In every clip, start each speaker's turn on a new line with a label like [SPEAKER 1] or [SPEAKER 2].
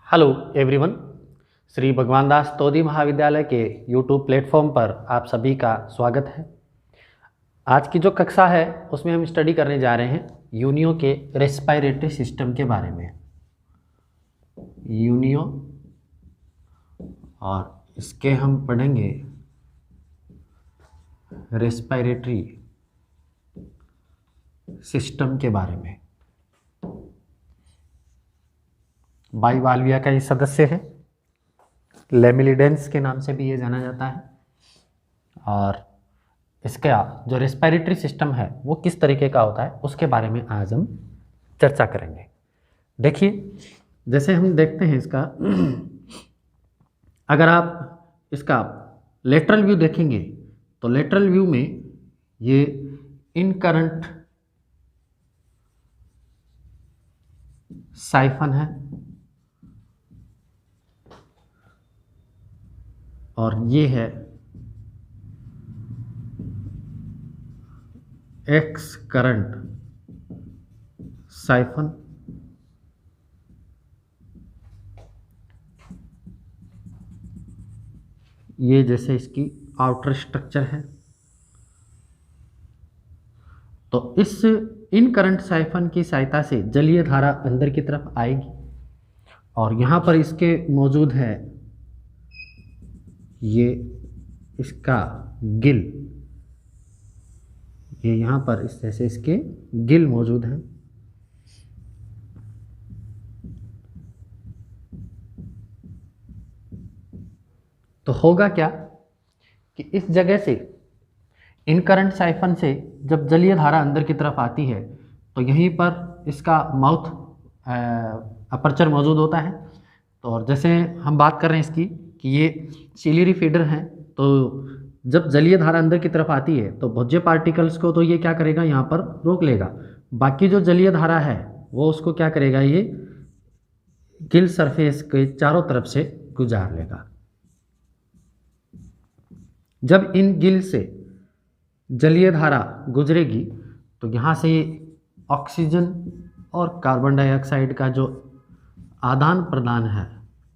[SPEAKER 1] Hello everyone. Shri भगवान दास तोदी महाविद्यालय के यूट्यूब प्लेटफॉर्म पर आप सभी का स्वागत है। आज की जो कक्षा है उसमें हम स्टडी करने जा रहे हैं यूनियो के रेस्पिरेटरी सिस्टम के बारे में। यूनियो और इसके हम पढ़ेंगे रेस्पिरेटरी सिस्टम के बारे में। बाइवाल्विया का ये सदस्य है, लेमिलिडेंस के नाम से भी ये जाना जाता है। और इसका जो रेस्पिरेटरी सिस्टम है वो किस तरीके का होता है उसके बारे में आज हम चर्चा करेंगे। देखिए, जैसे हम देखते हैं इसका, अगर आप इसका लेटरल व्यू देखेंगे तो लेटरल व्यू में ये इनकरंट साइफन है और ये है एक्स करंट साइफन। ये जैसे इसकी आउटर स्ट्रक्चर है। तो इस इनकरंट साइफन की सहायता से जलीय धारा अंदर की तरफ आएगी और यहाँ पर इसके मौजूद है ये इसका गिल। ये यहाँ पर इस जैसे इसके गिल मौजूद हैं। तो होगा क्या कि इस जगह से इनकरंट साइफन से जब जलीय धारा अंदर की तरफ आती है तो यहीं पर इसका माउथ अपर्चर मौजूद होता है। तो और जैसे हम बात कर रहे हैं इसकी कि ये सिलियरी फीडर हैं, तो जब जलीय धारा अंदर की तरफ आती है तो भोज्य पार्टिकल्स को तो ये क्या करेगा, यहाँ पर रोक लेगा। बाकी जो जलीय धारा है वो उसको क्या करेगा, ये गिल सरफेस के चारों तरफ से गुजार लेगा। जब इन गिल से जलीय धारा गुजरेगी तो यहाँ से ऑक्सीजन और कार्बन डाइऑक्साइड का जो आदान प्रदान है,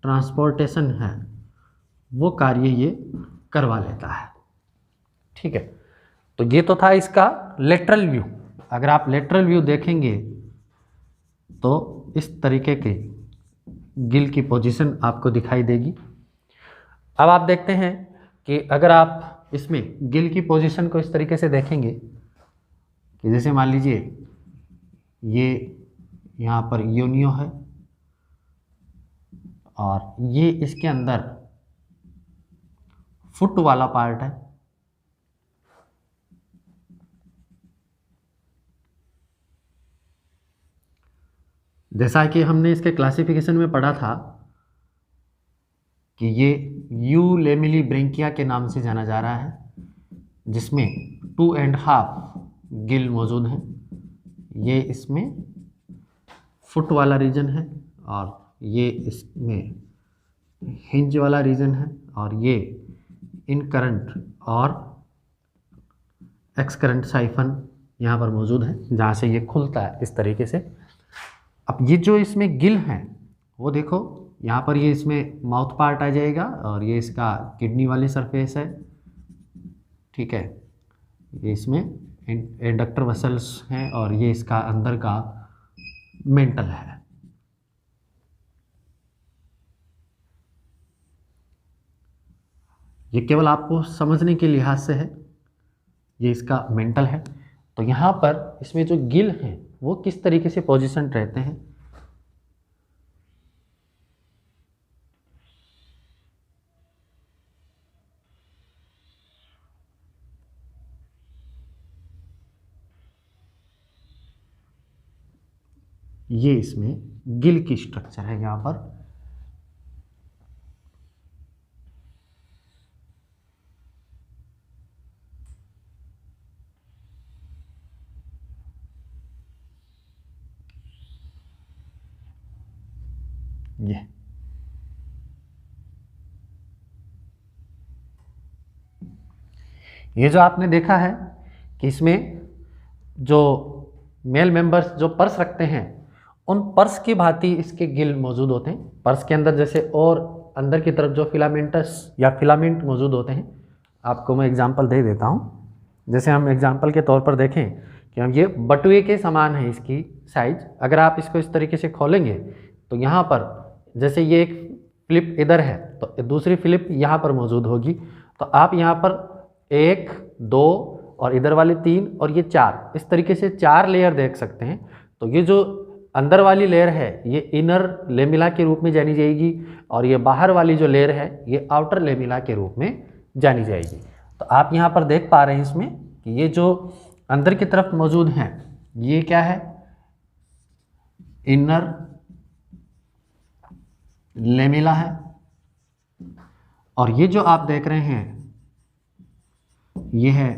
[SPEAKER 1] ट्रांसपोर्टेशन है, वो कार्य ये करवा लेता है। ठीक है, तो ये तो था इसका लेटरल व्यू। अगर आप लेटरल व्यू देखेंगे तो इस तरीके के गिल की पोजीशन आपको दिखाई देगी। अब आप देखते हैं कि अगर आप इसमें गिल की पोजीशन को इस तरीके से देखेंगे कि जैसे मान लीजिए ये यहाँ पर यूनियो है और ये इसके अंदर फुट वाला पार्ट है। जैसा कि हमने इसके क्लासिफिकेशन में पढ़ा था कि ये यू लेमिली ब्रेंकिया के नाम से जाना जा रहा है, जिसमें 2.5 गिल मौजूद हैं। ये इसमें फुट वाला रीजन है और ये इसमें हिंज वाला रीजन है और ये इनकरंट और एक्सकरंट साइफन यहाँ पर मौजूद है, जहाँ से ये खुलता है इस तरीके से। अब ये जो इसमें गिल हैं वो देखो, यहाँ पर ये इसमें माउथ पार्ट आ जाएगा और ये इसका किडनी वाली सरफेस है। ठीक है, ये इसमें एडक्टर वसल्स हैं और ये इसका अंदर का मेंटल है। ये केवल आपको समझने के लिहाज से है, ये इसका मेंटल है। तो यहाँ पर इसमें जो गिल हैं वो किस तरीके से पोजीशन रहते हैं, ये इसमें गिल की स्ट्रक्चर है यहाँ पर। ये जो आपने देखा है कि इसमें जो मेल मेंबर्स जो पर्स रखते हैं उन पर्स की भांति इसके गिल मौजूद होते हैं। पर्स के अंदर जैसे और अंदर की तरफ जो फिलामेंटस या फिलामेंट मौजूद होते हैं, आपको मैं एग्जांपल दे देता हूँ। जैसे हम एग्जांपल के तौर पर देखें कि हम ये बटुए के समान है इसकी साइज। अगर आप इसको इस तरीके से खोलेंगे तो यहाँ पर जैसे ये एक फ्लिप इधर है तो दूसरी फ्लिप यहाँ पर मौजूद होगी। तो आप यहाँ पर 1, 2 और इधर वाले 3 और ये 4, इस तरीके से 4 लेयर देख सकते हैं। तो ये जो अंदर वाली लेयर है ये इनर लेमिला के रूप में जानी जाएगी और ये बाहर वाली जो लेयर है ये आउटर लेमिला के रूप में जानी जाएगी। तो आप यहाँ पर देख पा रहे हैं इसमें कि ये जो अंदर की तरफ मौजूद हैं ये क्या है, इनर लेमिला है, और ये जो आप देख रहे हैं ये है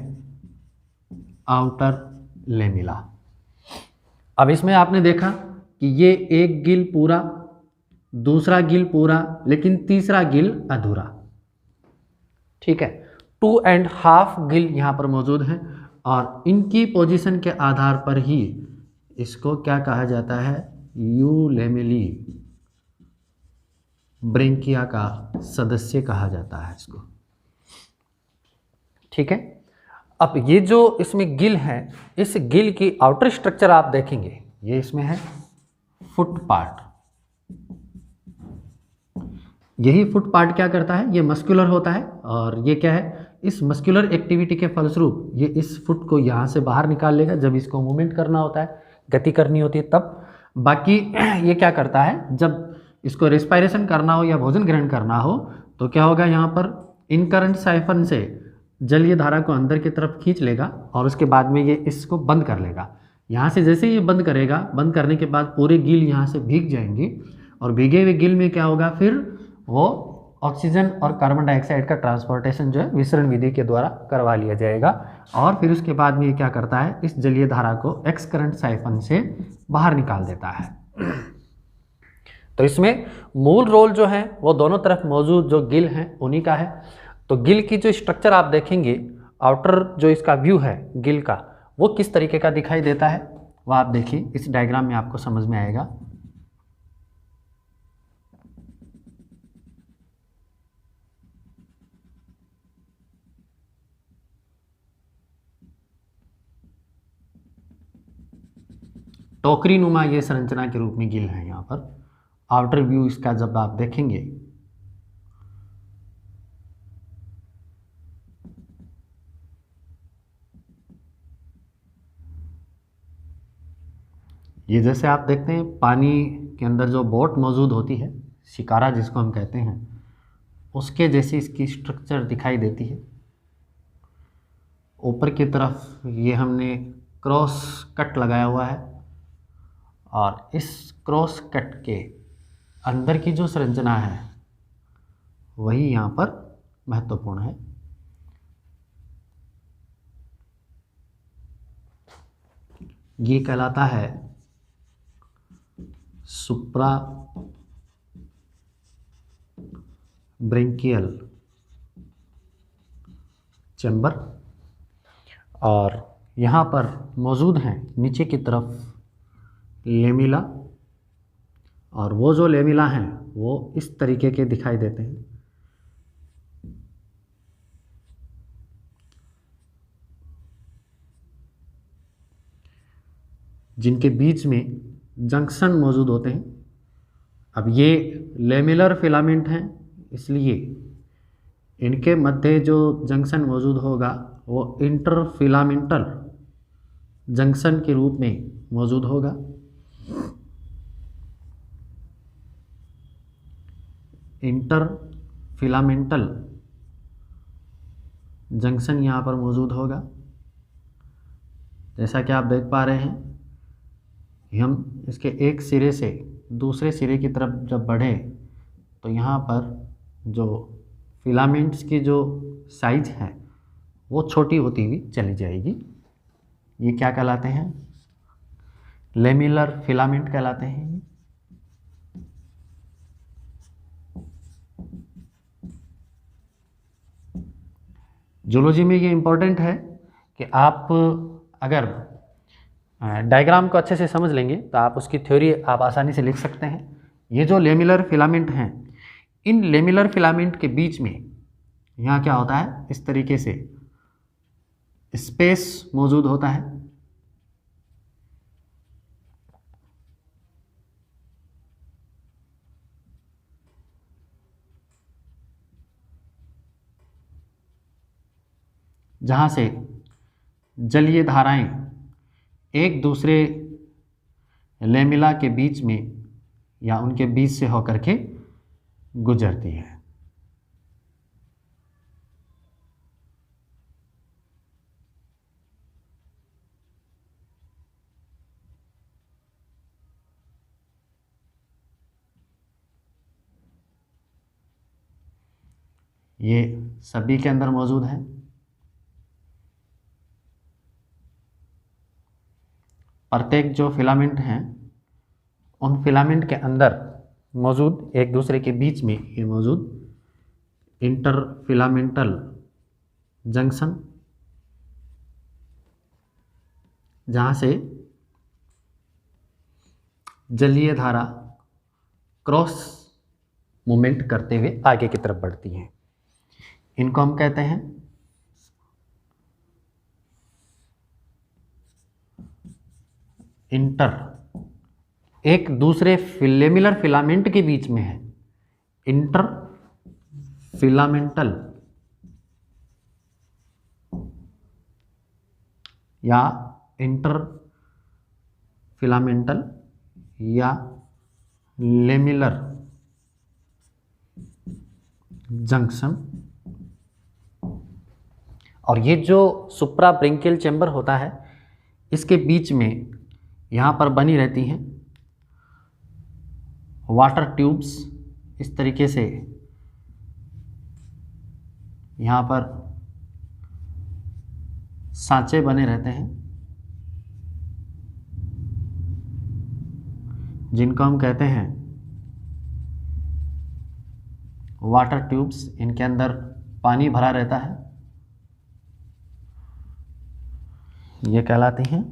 [SPEAKER 1] आउटर लेमिला। अब इसमें आपने देखा कि ये एक गिल पूरा, दूसरा गिल पूरा, लेकिन तीसरा गिल अधूरा। ठीक है, 2.5 गिल यहाँ पर मौजूद हैं और इनकी पोजीशन के आधार पर ही इसको क्या कहा जाता है, यूलेमिली ब्रेंकिया का सदस्य कहा जाता है इसको। ठीक है, अब ये जो इसमें गिल है, इस गिल की आउटर स्ट्रक्चर आप देखेंगे, ये इसमें है फुट पार्ट। यही फुट पार्ट क्या करता है, ये मस्कुलर होता है और ये क्या है, इस मस्कुलर एक्टिविटी के फलस्वरूप ये इस फुट को यहाँ से बाहर निकाल लेगा जब इसको मूवमेंट करना होता है, गति करनी होती है तब। बाकी ये क्या करता है, जब इसको रेस्पायरेशन करना हो या भोजन ग्रहण करना हो तो क्या होगा, यहाँ पर इनकरेंट साइफन से जलीय धारा को अंदर की तरफ खींच लेगा और उसके बाद में ये इसको बंद कर लेगा। यहाँ से जैसे ये बंद करेगा, बंद करने के बाद पूरे गिल यहाँ से भीग जाएंगे और भीगे हुए गिल में क्या होगा, फिर वो ऑक्सीजन और कार्बन डाइऑक्साइड का ट्रांसपोर्टेशन जो है विसरण विधि के द्वारा करवा लिया जाएगा और फिर उसके बाद में ये क्या करता है, इस जलीय धारा को एक्स करंट साइफन से बाहर निकाल देता है। तो इसमें मूल रोल जो है वो दोनों तरफ मौजूद जो गिल हैं उन्हीं का है। तो गिल की जो स्ट्रक्चर आप देखेंगे, आउटर जो इसका व्यू है गिल का, वो किस तरीके का दिखाई देता है वो आप देखिए, इस डायग्राम में आपको समझ में आएगा। टोकरी नुमा ये संरचना के रूप में गिल है यहाँ पर। आउटर व्यू इसका जब आप देखेंगे ये जैसे आप देखते हैं पानी के अंदर जो बोट मौजूद होती है, शिकारा जिसको हम कहते हैं, उसके जैसी इसकी स्ट्रक्चर दिखाई देती है। ऊपर की तरफ ये हमने क्रॉस कट लगाया हुआ है और इस क्रॉस कट के अंदर की जो संरचना है वही यहाँ पर महत्वपूर्ण है। ये कहलाता है सुप्रा ब्रेंकियल चैम्बर और यहाँ पर मौजूद हैं नीचे की तरफ लेमिला, और वो जो लेमिला हैं वो इस तरीके के दिखाई देते हैं। जिनके बीच में जंक्शन मौजूद होते हैं। अब ये लेमिलर फिलामेंट हैं, इसलिए इनके मध्य जो जंक्शन मौजूद होगा वो इंटरफिलामेंटल जंक्शन के रूप में मौजूद होगा। इंटरफिलामेंटल जंक्शन यहाँ पर मौजूद होगा। जैसा कि आप देख पा रहे हैं, हम इसके एक सिरे से दूसरे सिरे की तरफ जब बढ़े तो यहाँ पर जो फिलामेंट्स की जो साइज है वो छोटी होती हुई चली जाएगी। ये क्या कहलाते हैं, लेमिलर फिलामेंट कहलाते हैं। जूलॉजी में ये इम्पोर्टेंट है कि आप अगर डायग्राम को अच्छे से समझ लेंगे तो आप उसकी थ्योरी आप आसानी से लिख सकते हैं। ये जो लेमिलर फिलामेंट हैं, इन लेमिलर फिलामेंट के बीच में यहाँ क्या होता है, इस तरीके से स्पेस मौजूद होता है। जहाँ से जलीय धाराएं एक दूसरे लेमिला के बीच में या उनके बीच से होकर के गुजरती है। ये सभी के अंदर मौजूद है। प्रत्येक जो फिलामेंट हैं उन फिलामेंट के अंदर मौजूद एक दूसरे के बीच में ये मौजूद इंटरफिलामेंटल जंक्शन, जहाँ से जलीय धारा क्रॉस मूवमेंट करते हुए आगे की तरफ बढ़ती हैं। इनको हम कहते हैं इंटर, एक दूसरे लेमिलर फिलामेंट के बीच में है इंटर फिलामेंटल या इंटर फिलामेंटल या लेमिलर जंक्शन। और ये जो सुप्रा ब्रेंकियल चैम्बर होता है, इसके बीच में यहाँ पर बनी रहती हैं वाटर ट्यूब्स। इस तरीके से यहाँ पर सांचे बने रहते हैं, जिनको हम कहते हैं वाटर ट्यूब्स। इनके अंदर पानी भरा रहता है, ये कहलाते हैं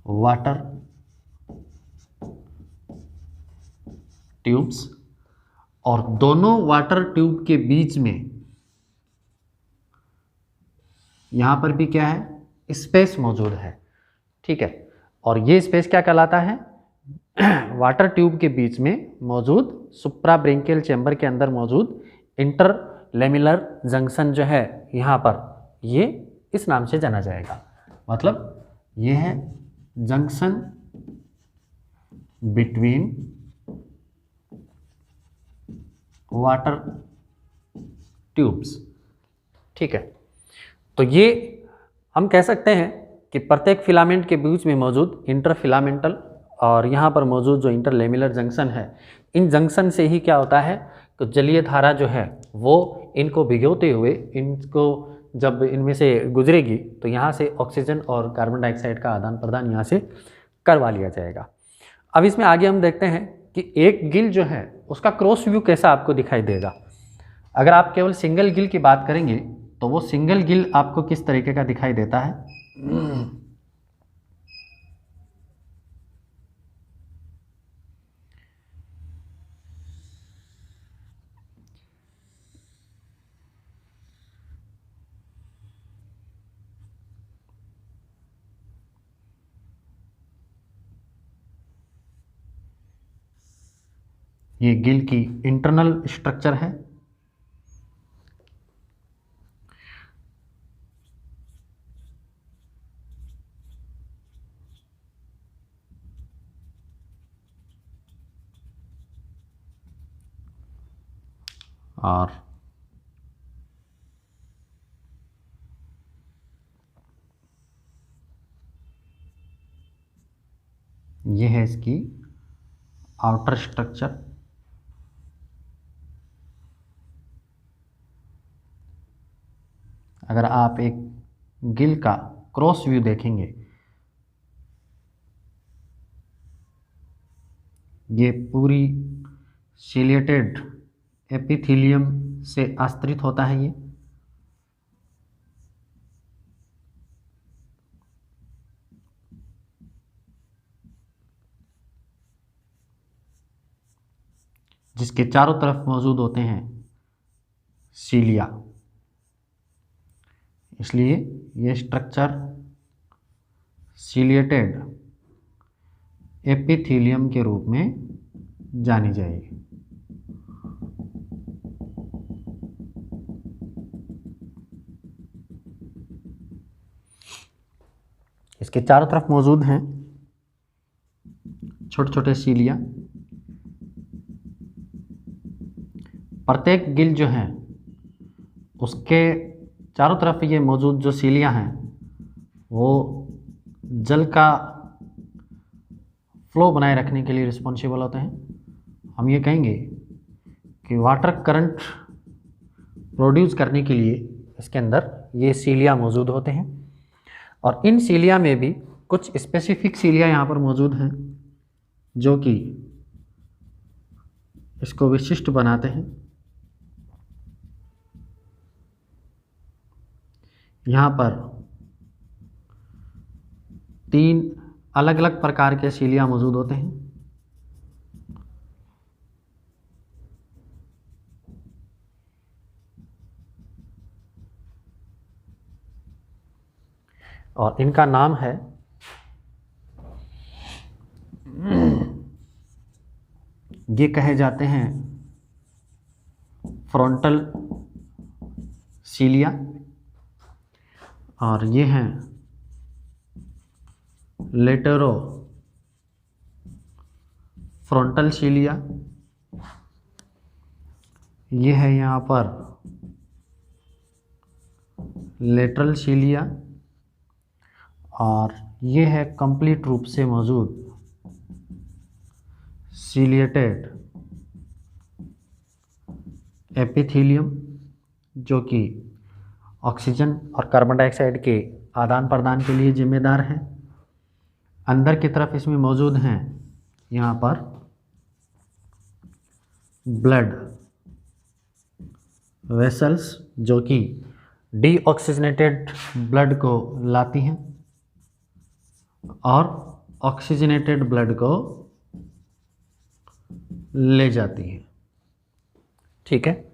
[SPEAKER 1] वाटर ट्यूब्स। और दोनों वाटर ट्यूब के बीच में यहाँ पर भी क्या है, स्पेस मौजूद है। ठीक है, और ये स्पेस क्या कहलाता है, वाटर ट्यूब के बीच में मौजूद सुप्रा ब्रेंकियल चैम्बर के अंदर मौजूद इंटरलेमिलर जंक्शन जो है यहाँ पर, ये इस नाम से जाना जाएगा। मतलब ये है जंक्शन बिटवीन वाटर ट्यूब्स। ठीक है, तो ये हम कह सकते हैं कि प्रत्येक फिलामेंट के बीच में मौजूद इंटरफिलामेंटल और यहाँ पर मौजूद जो इंटरलेमिलर जंक्शन है, इन जंक्शन से ही क्या होता है कि जलीय धारा जो है वो इनको भिगोते हुए, इनको जब इनमें से गुजरेगी तो यहाँ से ऑक्सीजन और कार्बन डाइऑक्साइड का आदान प्रदान यहाँ से करवा लिया जाएगा। अब इसमें आगे हम देखते हैं कि एक गिल जो है उसका क्रॉस व्यू कैसा आपको दिखाई देगा। अगर आप केवल सिंगल गिल की बात करेंगे तो वो सिंगल गिल आपको किस तरीके का दिखाई देता है। ये गिल की इंटरनल स्ट्रक्चर है। और ये है इसकी आउटर स्ट्रक्चर। अगर आप एक गिल का क्रॉस व्यू देखेंगे, ये पूरी सिलिएटेड एपिथेलियम से आस्तरित होता है। जिसके चारों तरफ मौजूद होते हैं सीलिया, इसलिए ये स्ट्रक्चर सीलिएटेड एपिथेलियम के रूप में जानी जाएगी। इसके चारों तरफ मौजूद हैं छोटे छोटे सीलिया। प्रत्येक गिल जो है उसके चारों तरफ ये मौजूद जो सीलिया हैं वो जल का फ्लो बनाए रखने के लिए रिस्पॉन्सिबल होते हैं। हम ये कहेंगे कि वाटर करंट प्रोड्यूस करने के लिए इसके अंदर ये सीलिया मौजूद होते हैं, और इन सीलिया में भी कुछ स्पेसिफिक सीलिया यहाँ पर मौजूद हैं जो कि इसको विशिष्ट बनाते हैं। यहाँ पर 3 अलग अलग प्रकार के सीलिया मौजूद होते हैं। और इनका नाम है ये कहे जाते हैं फ्रंटल सीलिया, और ये हैं लेटेरो फ्रंटल सीलिया। ये है यहाँ पर लेटरल सीलिया, और ये है कंप्लीट रूप से मौजूद सीलिएटेड एपिथेलियम, जो कि ऑक्सीजन और कार्बन डाइऑक्साइड के आदान प्रदान के लिए जिम्मेदार हैं। अंदर की तरफ इसमें मौजूद हैं यहाँ पर ब्लड वेसल्स, जो कि डीऑक्सीजनेटेड ब्लड को लाती हैं और ऑक्सीजनेटेड ब्लड को ले जाती हैं। ठीक है,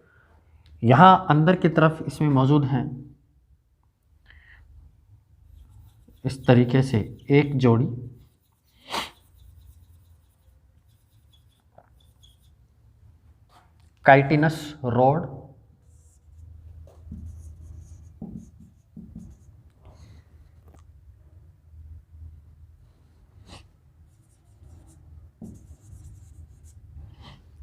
[SPEAKER 1] यहाँ अंदर की तरफ इसमें मौजूद हैं इस तरीके से एक जोड़ी काइटिनस रॉड,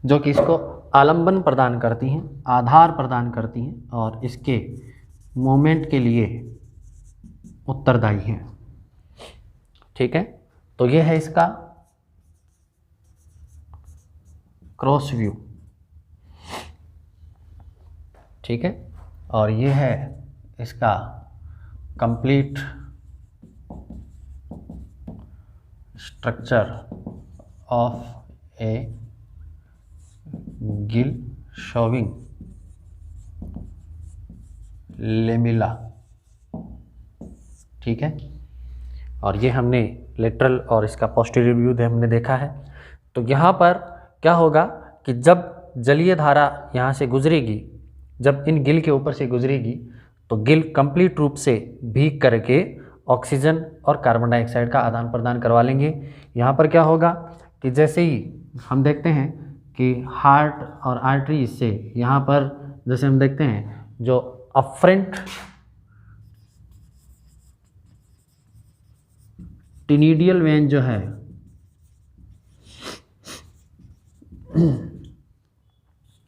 [SPEAKER 1] जो कि इसको आलंबन प्रदान करती हैं, आधार प्रदान करती हैं और इसके मूवमेंट के लिए उत्तरदायी हैं। ठीक है, तो ये है इसका क्रॉस व्यू। ठीक है, और ये है इसका complete structure of A Gill showing lamella. ठीक है, और ये हमने लेटरल और इसका पोस्टीरियर व्यू हमने देखा है। तो यहाँ पर क्या होगा कि जब जलीय धारा यहाँ से गुजरेगी, जब इन गिल के ऊपर से गुजरेगी, तो गिल कंप्लीट रूप से भीग करके ऑक्सीजन और कार्बन डाइऑक्साइड का आदान प्रदान करवा लेंगे। यहाँ पर क्या होगा कि जैसे ही हम देखते हैं कि हार्ट और आर्टरी से यहाँ पर जैसे हम देखते हैं जो अफ्रेंट टिनिडियल वेन जो है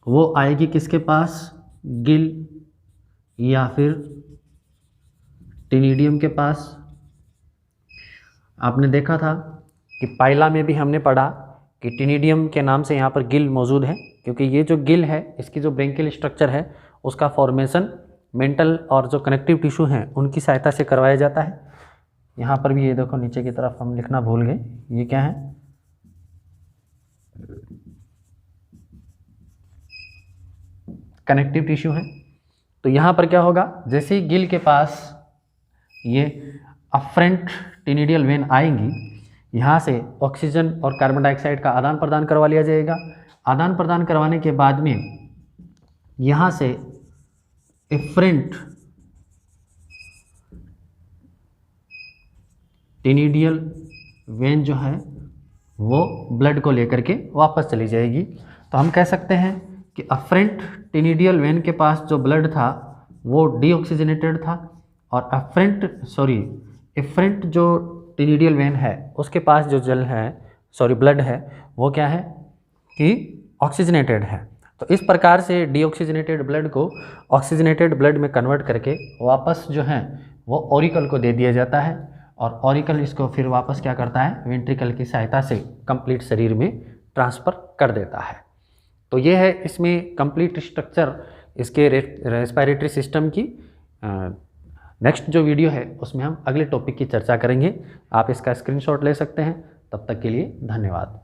[SPEAKER 1] वो आएगी किसके पास, गिल या फिर टिनिडियम के पास। आपने देखा था कि पाइला में भी हमने पढ़ा कि टिनिडियम के नाम से यहाँ पर गिल मौजूद है, क्योंकि ये जो गिल है इसकी जो ब्रेंकियल स्ट्रक्चर है उसका फॉर्मेशन मेंटल और जो कनेक्टिव टिश्यू हैं उनकी सहायता से करवाया जाता है। यहाँ पर भी ये देखो नीचे की तरफ हम लिखना भूल गए, ये क्या है, कनेक्टिव टिश्यू है। तो यहाँ पर क्या होगा, जैसे ही गिल के पास ये अफ्रेंट टिनिडियल वेन आएंगी, यहाँ से ऑक्सीजन और कार्बन डाइऑक्साइड का आदान प्रदान करवा लिया जाएगा। आदान प्रदान करवाने के बाद में यहाँ से एफरेंट टेनिडियल वेन जो है वो ब्लड को लेकर के वापस चली जाएगी। तो हम कह सकते हैं कि अफरेंट टेनिडियल वेन के पास जो ब्लड था वो डीऑक्सीजनेटेड था, और एफरेंट जो टेनिडियल वेन है उसके पास जो ब्लड है वो क्या है कि ऑक्सीजनेटेड है। तो इस प्रकार से डीऑक्सीजनेटेड ब्लड को ऑक्सीजनेटेड ब्लड में कन्वर्ट करके वापस जो है वो ऑरिकल को दे दिया जाता है, और ऑरिकल इसको फिर वापस क्या करता है, वेंट्रिकल की सहायता से कंप्लीट शरीर में ट्रांसफ़र कर देता है। तो ये है इसमें कंप्लीट स्ट्रक्चर इसके रेस्पिरेटरी सिस्टम की। नेक्स्ट जो वीडियो है उसमें हम अगले टॉपिक की चर्चा करेंगे। आप इसका स्क्रीनशॉट ले सकते हैं। तब तक के लिए धन्यवाद।